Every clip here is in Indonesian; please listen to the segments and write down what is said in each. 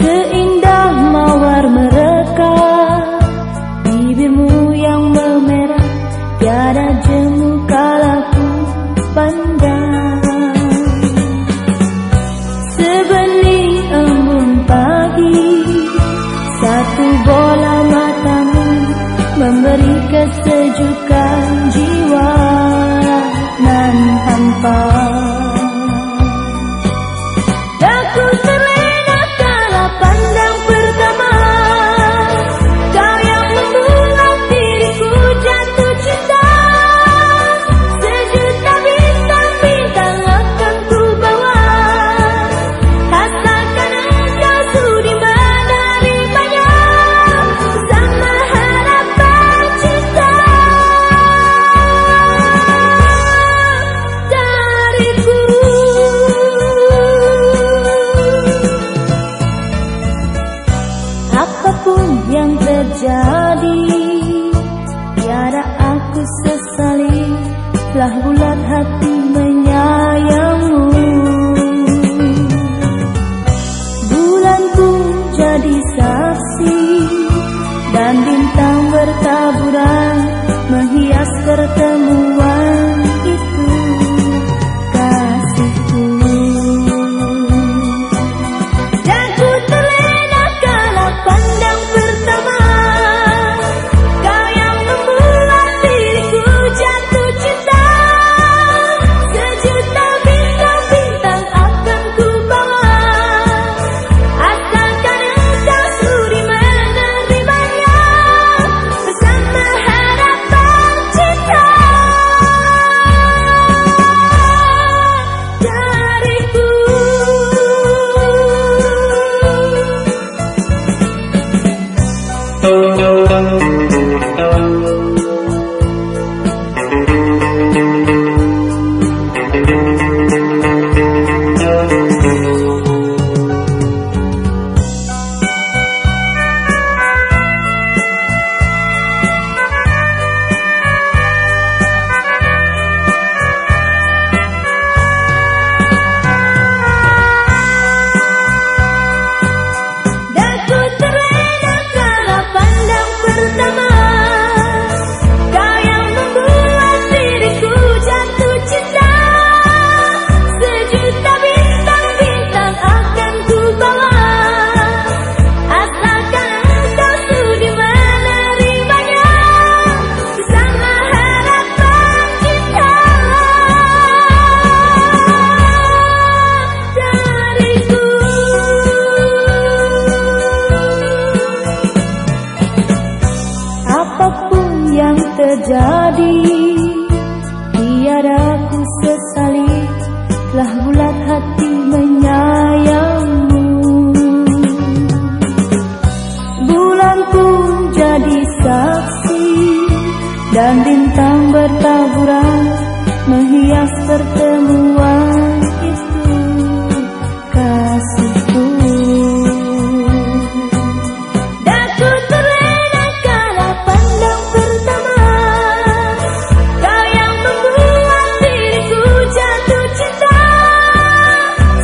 Seindah mawar mereka, bibirmu yang memerah, tiada jemu kala ku pandang. Sebening embun pagi, satu bola matamu memberi kesejukan jiwa nan hampa. Aku terlena kala pandang pertama, kau yang membuat diriku jatuh cinta. Sejuta bintang-bintang akan ku bawa, asalkan engkau sudi menerimanya bersama harapan cinta dariku. Apapun yang terjadi, tiada aku sesali, telah bulat hati menyayangmu. Bulan pun jadi saksi, dan bintang bertaburan menghias pertemuan itu, kasihku. Dan ku terlena kala pandang pertama, kau yang membuat diriku jatuh cinta. Sejuta bintang-bintang akan ku bawa, asalkan engkau sudi menerimanya bersama harapan cinta dariku. Dan ku terlena kala pandang pertama, kau yang membuat diriku jatuh cinta. Sejuta bintang-bintang akan ku bawa, asalkan engkau sudi menerimanya bersama harapan cinta dariku. Apapun yang terjadi, tiada ku sesali, telah bulat hati menyayangmu. Bulan pun jadi saksi, dan bintang bertaburan menghias pertemuan itu, kasihku. Dan ku terlena kala pandang pertama, kau yang membuat diriku jatuh cinta.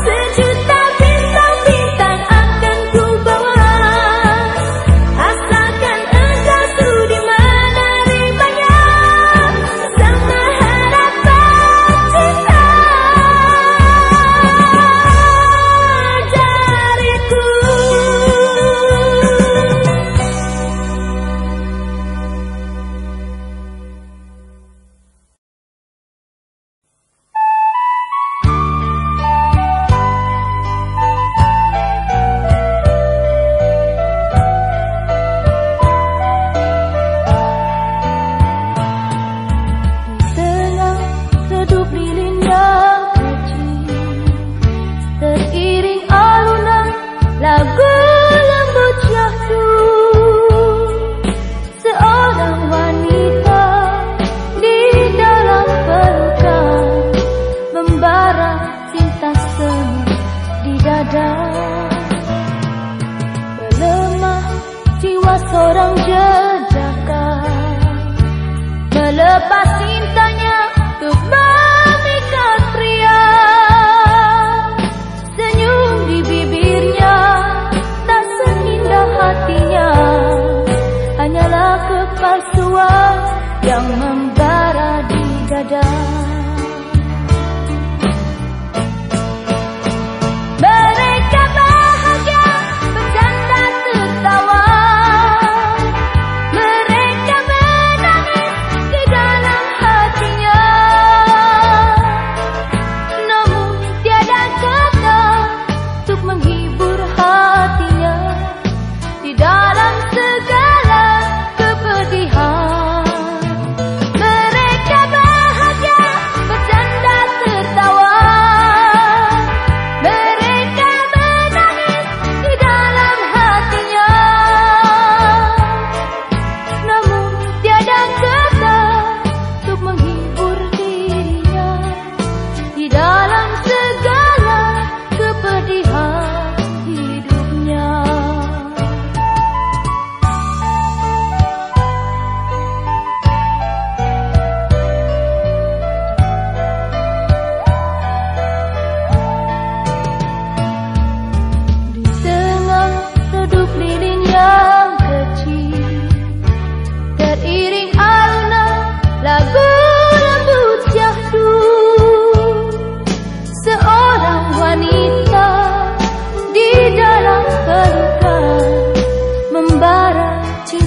Sejuta bintang-bintang akan ku bawa, asalkan engkau sudi menerimanya bersama harapan cinta dariku. Tengah redup lilin yang kecil, teriring alunan lagu lembut syahdu. Seorang wanita di dalam pelukan, membara cinta semu di dada. Melemah jiwa seorang jejaka, melepas cintanya untuk memikat pria. Senyum di bibirnya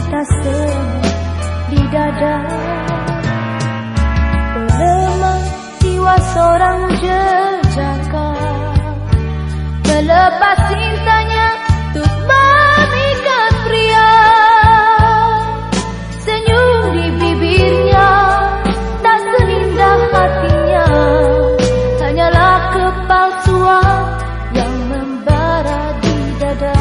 cinta semu di dada. Lemah jiwa seorang jejaka, melepas cintanya untuk memikat pria. Senyum di bibirnya tak seindah hatinya, hanyalah kepalsuan yang membara di dada.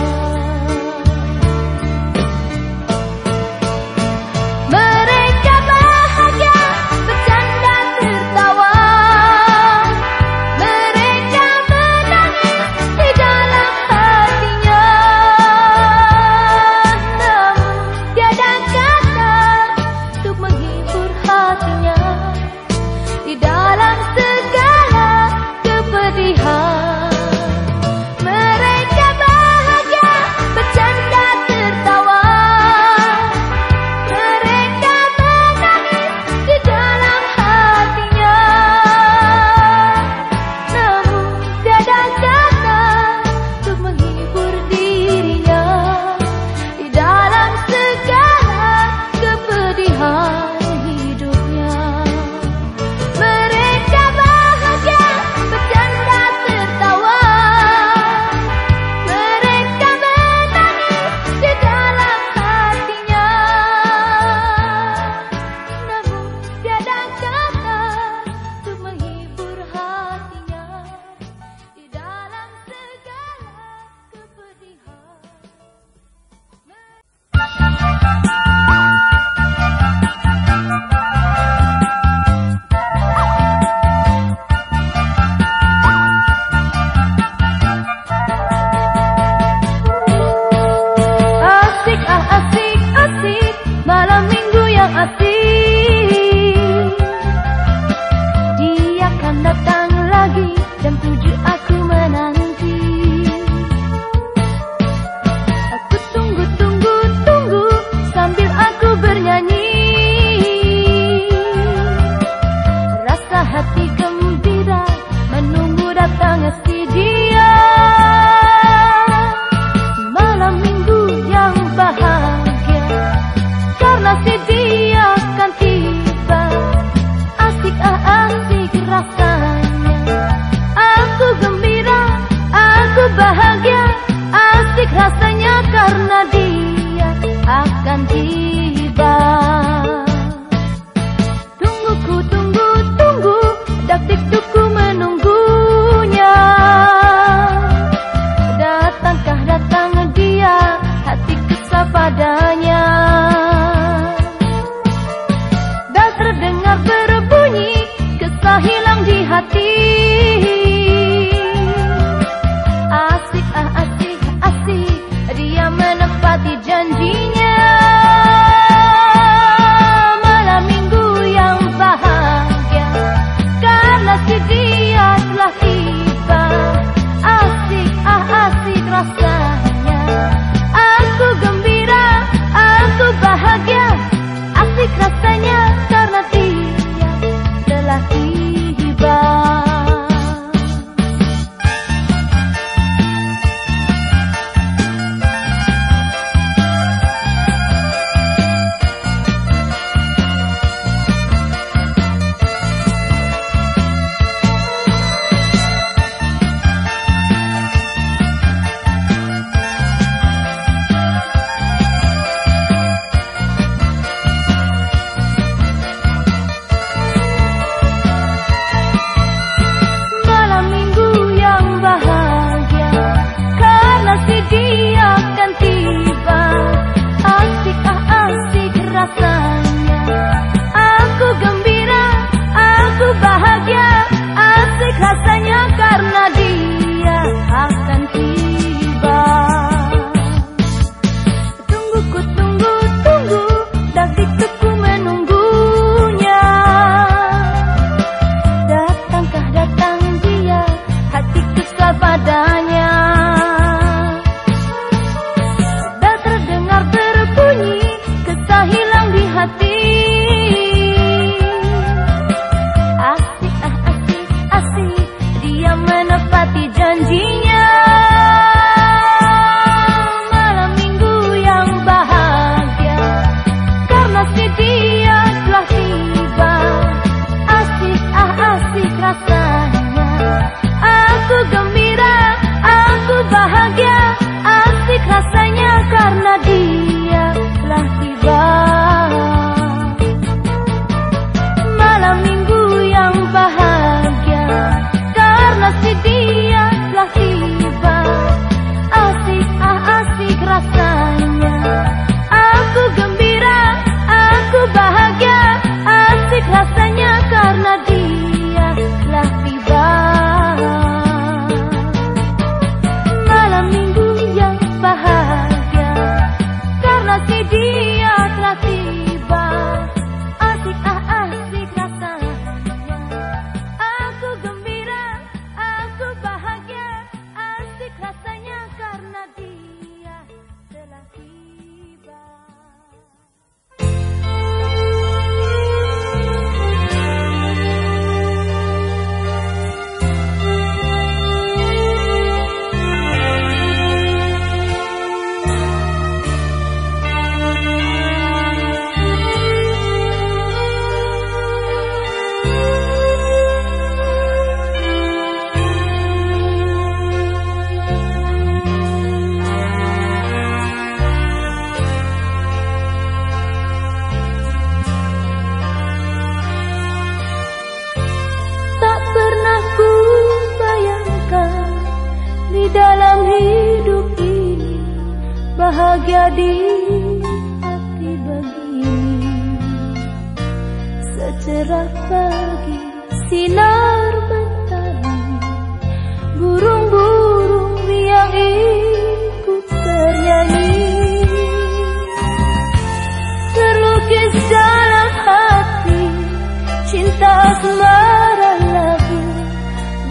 Mereka bahagia, bercanda tertawa, mereka menangis di dalam hati. karena dia telah tiba. Malam minggu yang bahagia karena si dia telah tiba. Asik asik rasanya, aku gembira, aku bahagia. Asik rasanya karena dia telah tiba. Malam minggu yang bahagia karena si dia telah tiba. Asik asik rasanya, aku gembira, aku bahagia. Asik rasanya karena dia telah tiba. Dalam hidup ini bahagia di hati begini, secerah pagi sinar mentari, burung-burung yang ikut bernyanyi, terlukis dalam hati cinta asmara lagu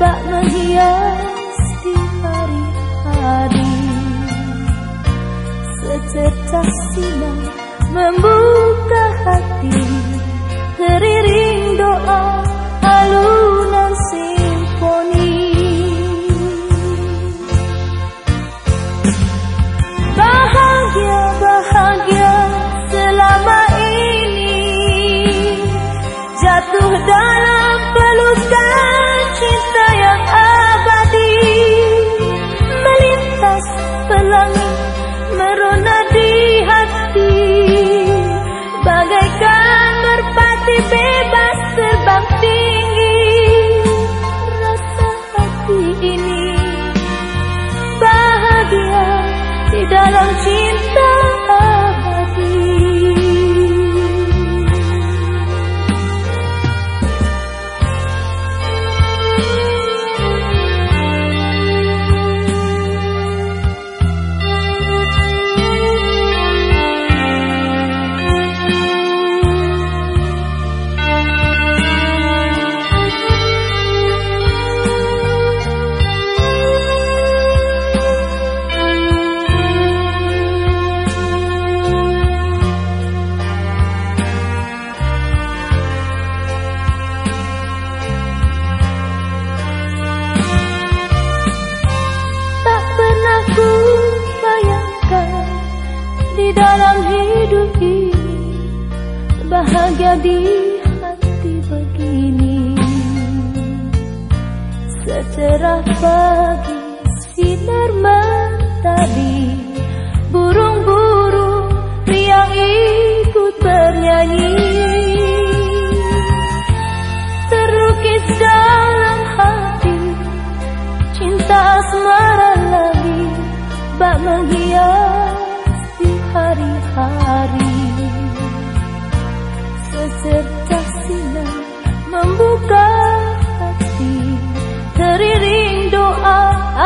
bak menghias hari. Secercah sinar membuka hati, teriring doa alunan simfoni. Bahagia bahagia selama ini, jatuh dalam pelukan cinta yang abadi. Pelangi merona di hati, bagaikan merpati bebas terbang tinggi. Rasa hati ini bahagia di dalam cinta abadi. Dalam hidup ini bahagia di hati begini, secerah pagi sinar mentari, burung-burung yang ikut bernyanyi, terlukis dalam hati cinta asmara lagi bak menghias hari-hari. Secercah sinar membuka hati, teriring doa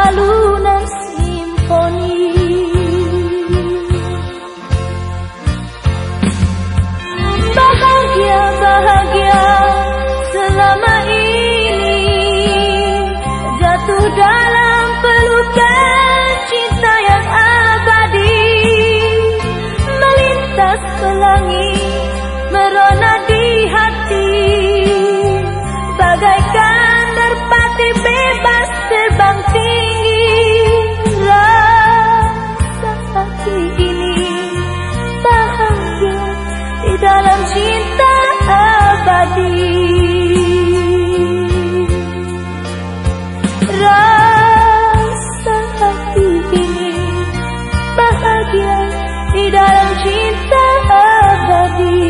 alunan simfoni. Bahagia bahagia selama ini, jatuh dalam pelukan cinta yang abadi. Pelangi merona di hati, bagaikan merpati bebas terbang tinggi. cinta abadi.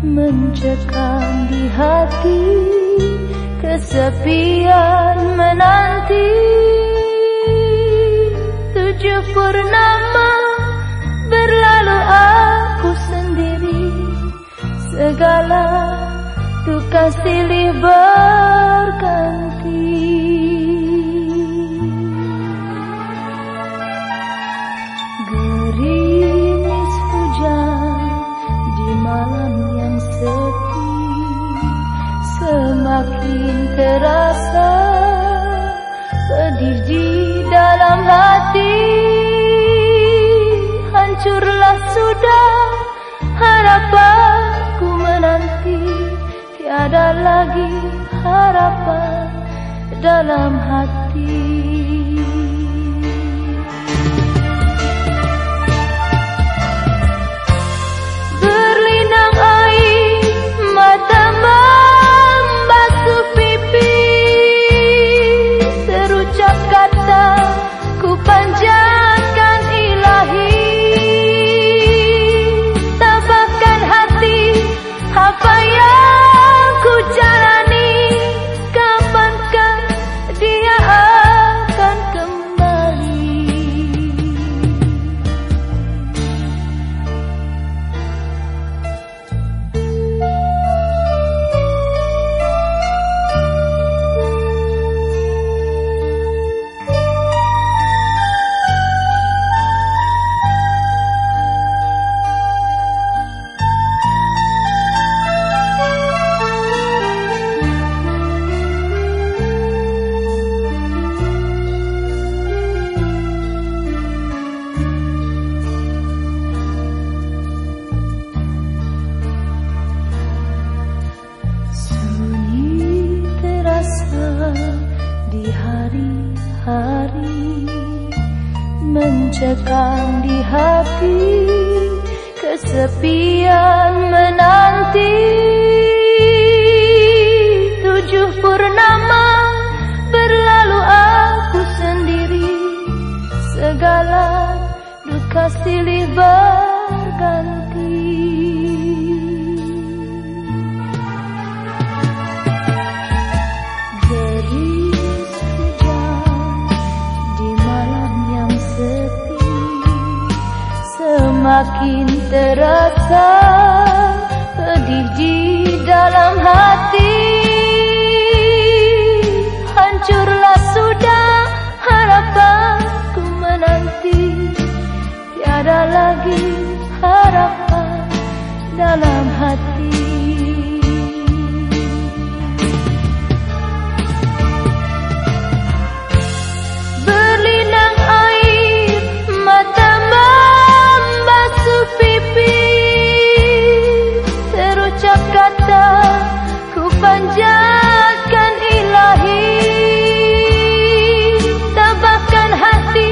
Mencekam di hati, kesepian menanti. 7 purnama berlalu aku sendiri, segala duka silih berganti. Gerimis hujan di malam yang sepi, semakin terasa pedih di dalam hati. Hancurlah sudah harapanku menanti, tiada lagi harapan dalam hati. Berlinang air mata membasuh pipi, terucap kata ku panjatkan ilahi. Tabahkan hati apa yang ku jalani, kapankah dia akan kembali. Di hari-hari mencekam di hati, kesepian menanti. 7 purnama berlalu aku sendiri, segala duka silih berganti. Semakin terasa pedih di dalam hati. Hancurlah sudah harapanku menanti, tiada lagi harapan dalam hati. Berlinang air mata pipi, terucap kata ku panjatkan ilahi. Tabahkan hati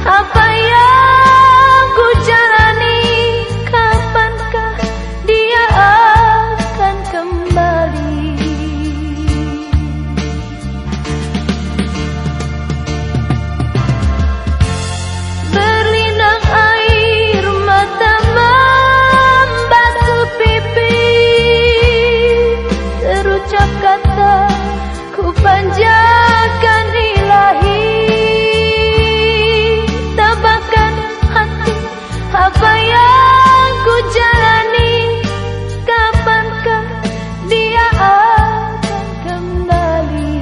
apa yang ku jalani, kapankah dia akan kembali. Berlinang air mata membasuh pipi, terucap kata ku panjatkan ilahi. Tabahkan hati apa yang ku jalani, kapankah dia akan kembali.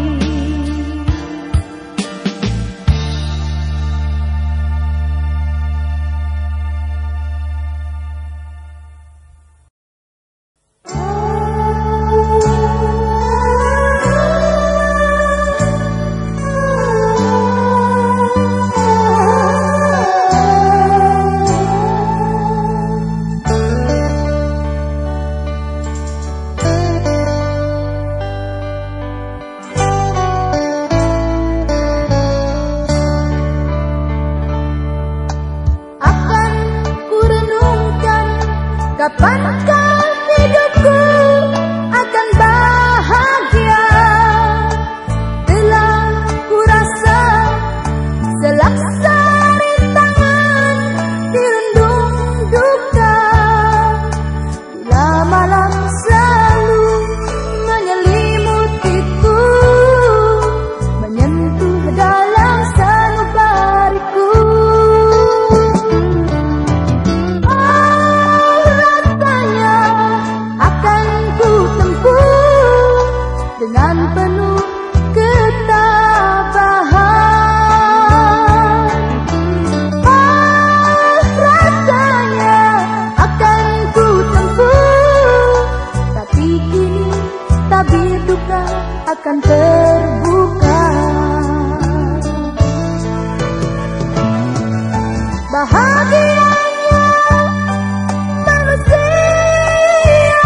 akan terbuka. Bahagianya manusia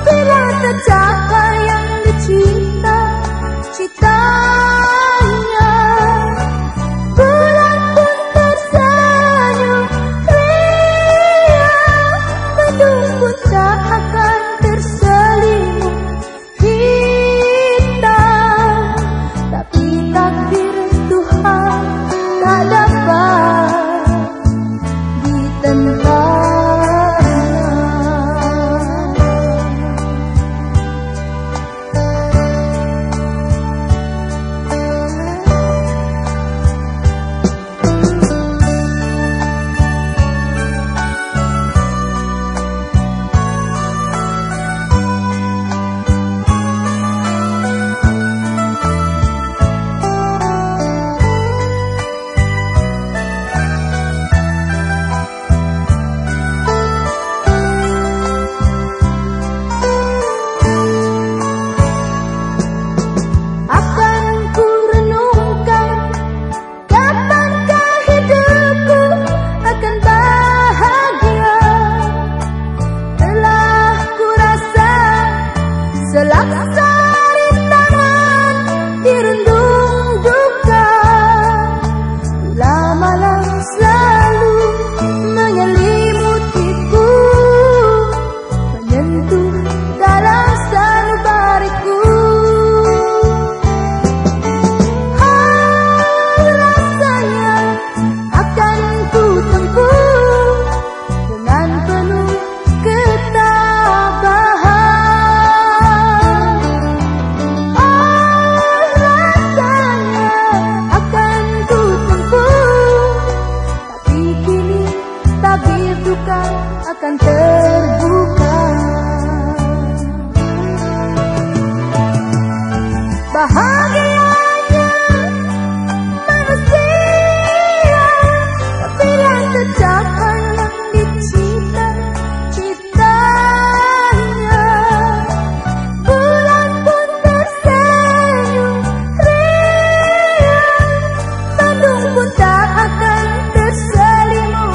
bila tercapai yang dicinta citanya. Bulan pun tersenyum ria, mendung pun tak akan terselimut hitam. Tapi takdir Tuhan tak dapat ditentang. Selaksa rintangan dirundung duka, bila malam selalu menyelimutiku, menyentuh dalam sanubariku. Rasanya akan ku tempuh dengan penuh ketabahan. Akan terbuka. Bahagianya manusia bila tercapai yang dicita citanya. Bulan pun tersenyum ria, mendung pun tak akan terselimut.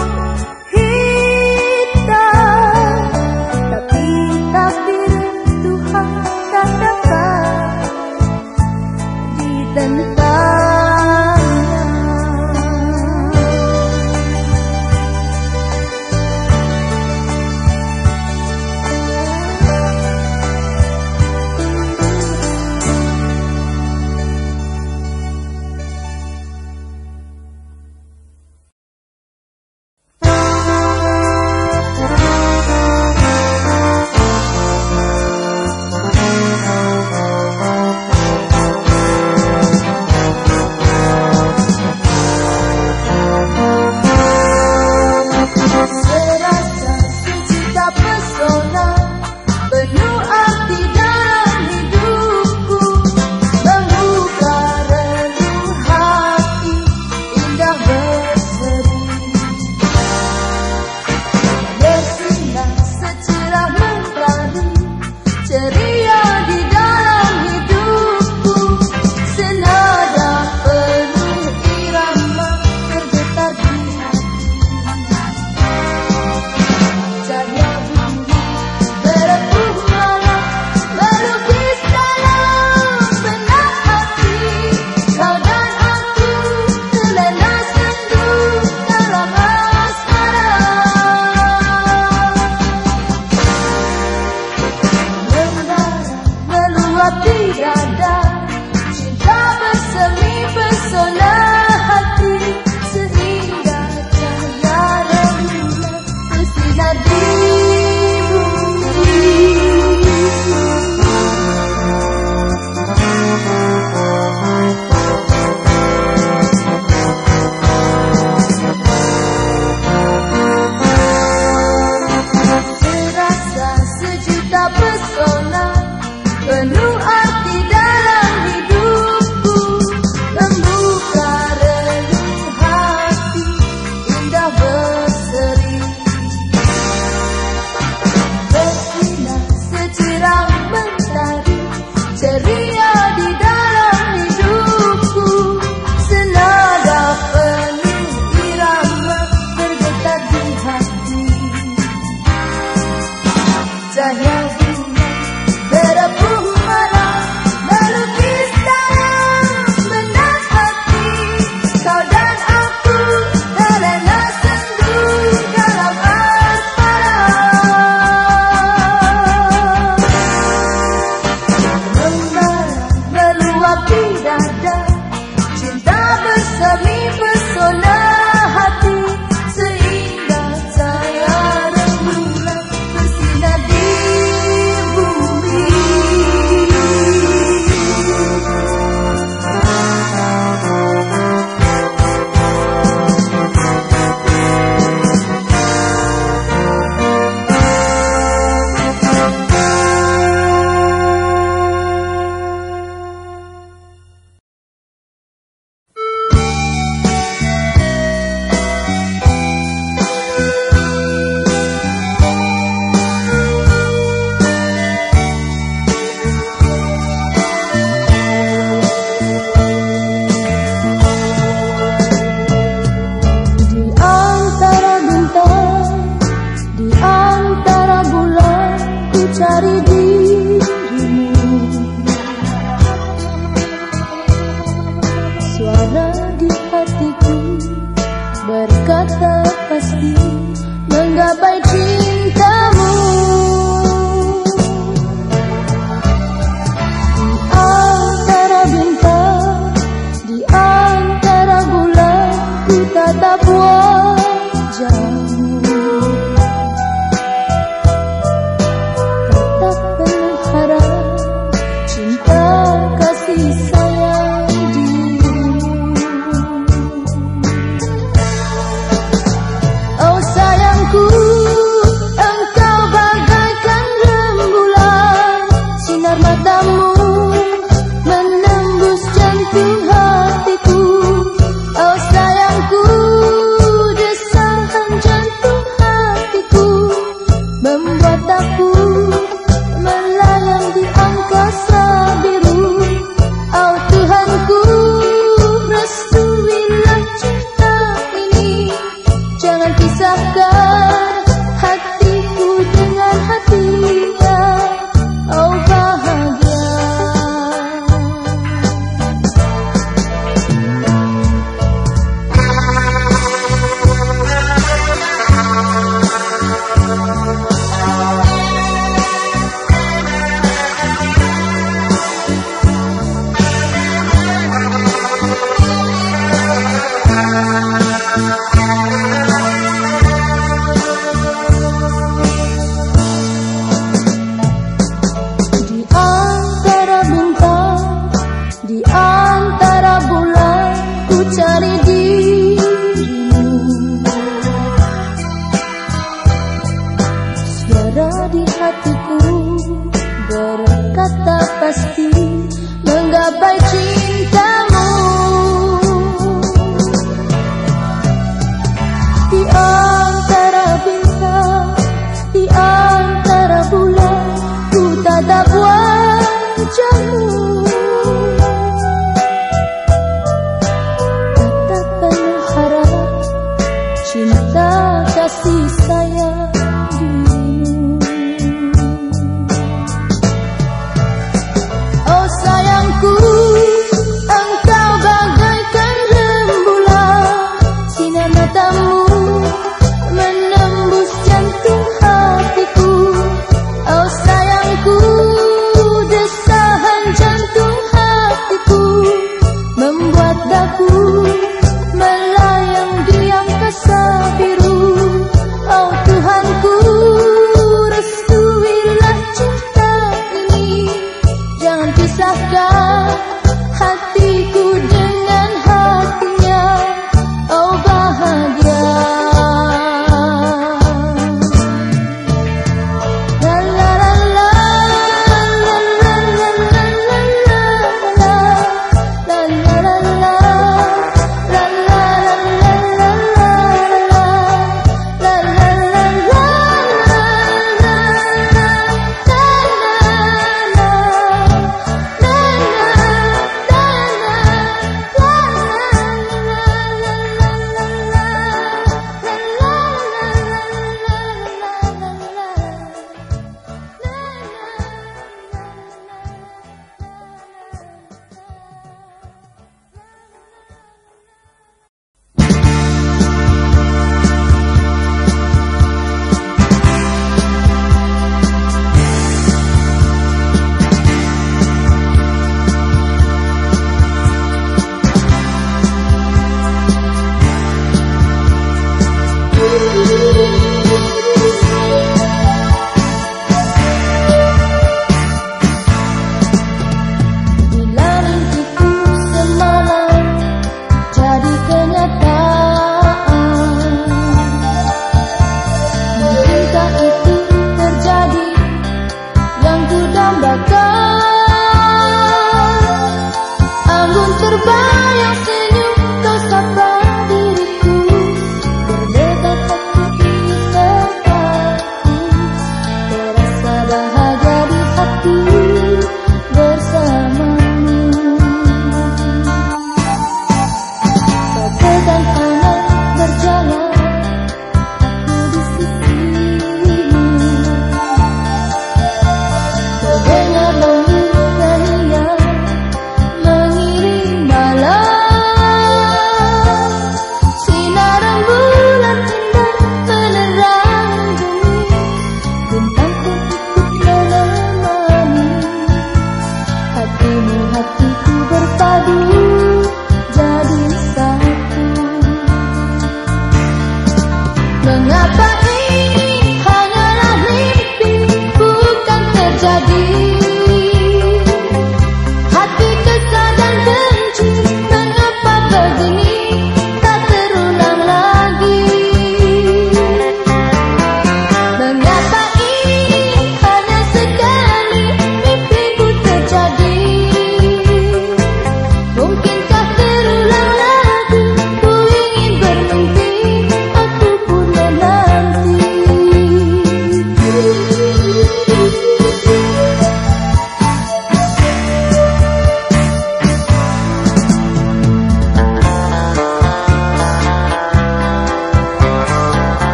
ada cinta bersemi pesona hati, seindah cahaya rembulan bersinar di bumi. Cari dirimu, suara di hatiku berkata pasti menggapai cintamu. Di antara bintang, di antara bulan, ku tatap wajahmu. Cari dirimu, suara di hatiku berkata pasti menggapai cintamu. Di antara bintang, di antara bulan, ku tatap wajahmu. Cinta kasih sayang dirimu. Oh sayangku, terbayang senyum kau sapa diriku, berdetak hati sertaku, terasa bahagia di hati bersamamu. Kau pegang tangan berjalan, aku di sisimu, terdengar lagu nyanyian mengiring malam, sinar rembulan indah menerangi bumi, bintang pun ikut menemani, hatimu hatiku berpadu jadi satu. Mengapa ini hanyalah mimpi bukan terjadi? Hati kesal dan benci, mengapa begini tak terulang lagi? Mengapa ini hanya sekali mimpiku terjadi? Mungkinkah terulang lagi? Ku ingin bermimpi, aku pun menanti.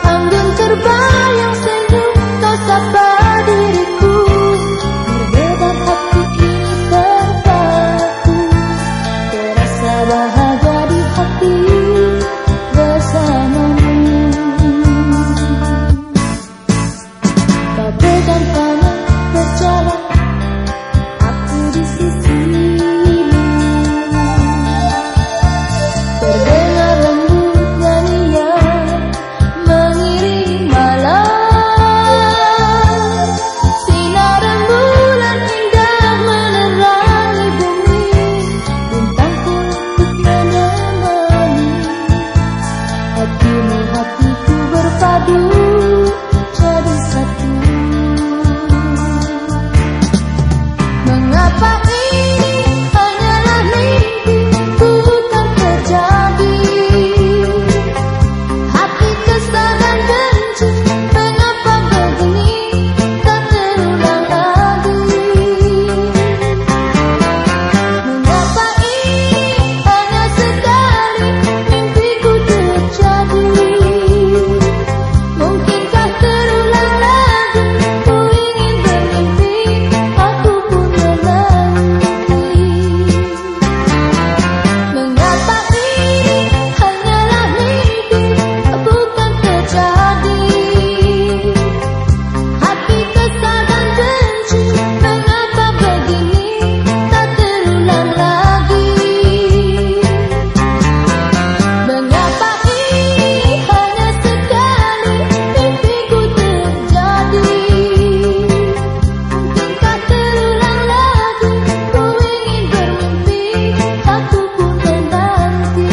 Anggun terbayang senyum kau sapa diriku, berdebar hati ini sertaku, terasa bahagia di hati bersamamu. Kau pegang tangan berjalan, aku di sisimu, terdengar lembut nyanyian mengiring malam, sinar rembulan indah menerangi bumi, bintang pun ikut menemani, hatimu hatiku berpadu jadi satu. Mengapa ini hanyalah mimpi bukan terjadi? Hati kesal dan benci, mengapa begini tak terulang lagi? Mengapa ini hanya sekali mimpiku terjadi? Mungkinkah terulang lagi? Ku ingin bermimpi, aku pun menanti. Mengapa ini hanyalah mimpi bukan terjadi? Hati kesal dan benci, mengapa begini tak terulang lagi? Mengapa ini hanya sekali mimpiku terjadi? Mungkinkah terulang lagi? Ku ingin bermimpi, aku pun menanti.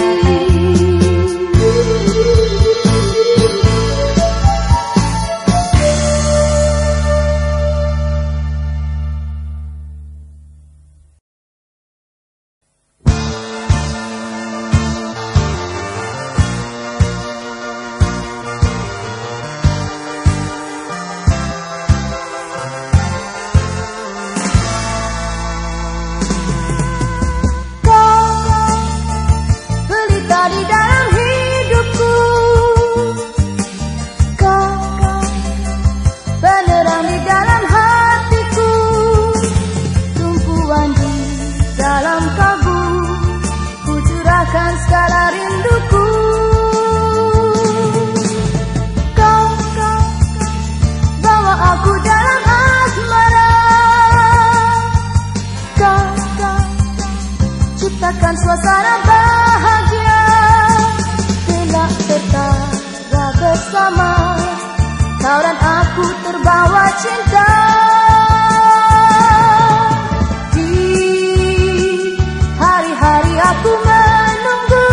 Kau pelita di dalam hidupku, kau penerang di dalam hatiku, tumpuan di dalam kalbu, ku curahkan segala rinduku. Kau bawa aku dalam asmara, kau ciptakan suasana bahagia, kelak tertara bersama, kau dan aku terbawa cinta. Di hari-hari aku menunggu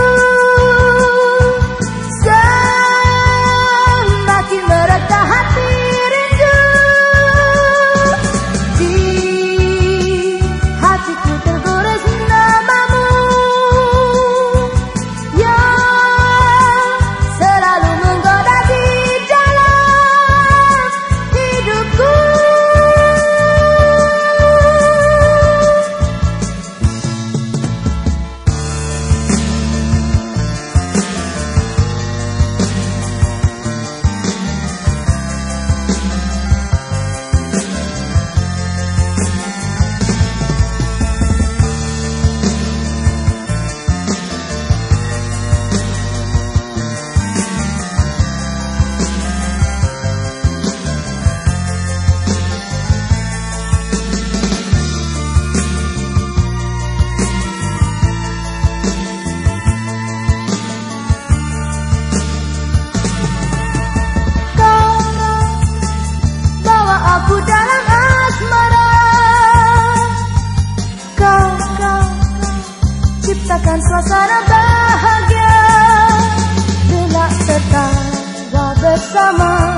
bersama.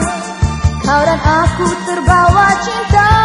Kau dan aku terbawa cinta.